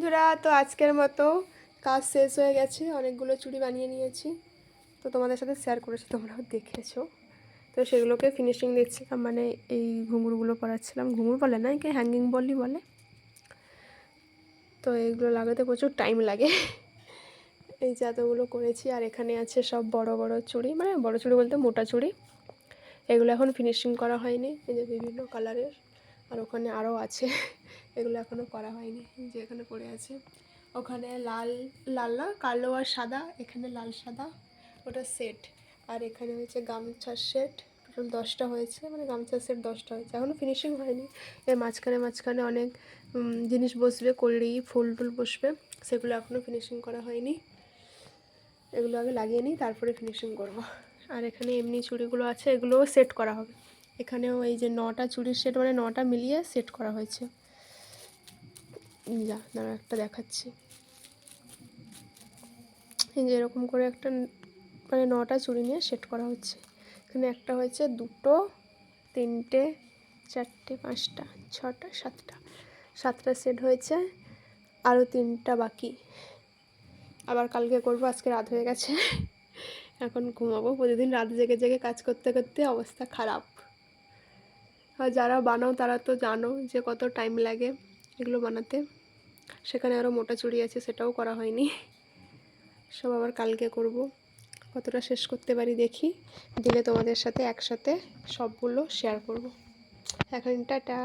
বন্ধুরা, তো আজকের মতো কাজ শেষ হয়ে গেছে, অনেকগুলো চুড়ি বানিয়ে নিয়েছি। তো তোমাদের সাথে শেয়ার করেছি, তোমরাও দেখেছো। তো সেগুলোকে ফিনিশিং দিচ্ছিলাম, মানে এই ঘুঙুরগুলো পরাচ্ছিলাম। ঘুঙুর বলে না, একে হ্যাঙ্গিং বলই বলে। তো এইগুলো লাগাতে প্রচুর টাইম লাগে। এই যে এতগুলো করেছি, আর এখানে আছে সব বড় বড় চুড়ি, মানে বড় চুড়ি বলতে মোটা চুড়ি। এগুলো এখন ফিনিশিং করা হয়নি, এই যে বিভিন্ন কালারের। আর ওখানে আরও আছে, এগুলো এখনও করা হয়নি, যে এখানে পড়ে আছে। ওখানে লাল লাল না, কালো আর সাদা, এখানে লাল সাদা, ওটা সেট। আর এখানে হয়েছে গামছার সেট, টোটাল 10টা হয়েছে, মানে গামছার সেট 10টা হয়েছে, এখনও ফিনিশিং হয়নি। এর মাঝখানে মাঝখানে অনেক জিনিস বসবে, কলরি ফুল টুল বসবে, সেগুলো এখনও ফিনিশিং করা হয়নি। এগুলো আগে লাগিয়ে নিই, তারপরে ফিনিশিং করব। আর এখানে এমনি চুড়িগুলো আছে, এগুলোও সেট করা হবে। এখানেও এই যে 9টা চুড়ির সেট, মানে 9টা মিলিয়ে সেট করা হয়েছে। যা দাঁড়া, একটা দেখাচ্ছি। এই যে এরকম করে একটা, মানে 9টা চুড়ি নিয়ে সেট করা হচ্ছে। এখানে একটা হয়েছে, 2টো, 3টে, 4টে, 5টা, 6টা, 7টা সেট হয়েছে। আরও 3টা বাকি, আবার কালকে করবো। আজকে রাত হয়ে গেছে, এখন ঘুমাবো। প্রতিদিন রাত জেগে জেগে কাজ করতে করতে অবস্থা খারাপ। আর যারা বানাও তারা তো জানো যে কত টাইম লাগে এগুলো বানাতে। সেখানে আরও মোটা চুড়ি আছে, সেটাও করা হয়নি। সব আবার কালকে করব। কতটা শেষ করতে পারি দেখি, দিলে তোমাদের সাথে একসাথে সবগুলো শেয়ার করব। এখন টাটা।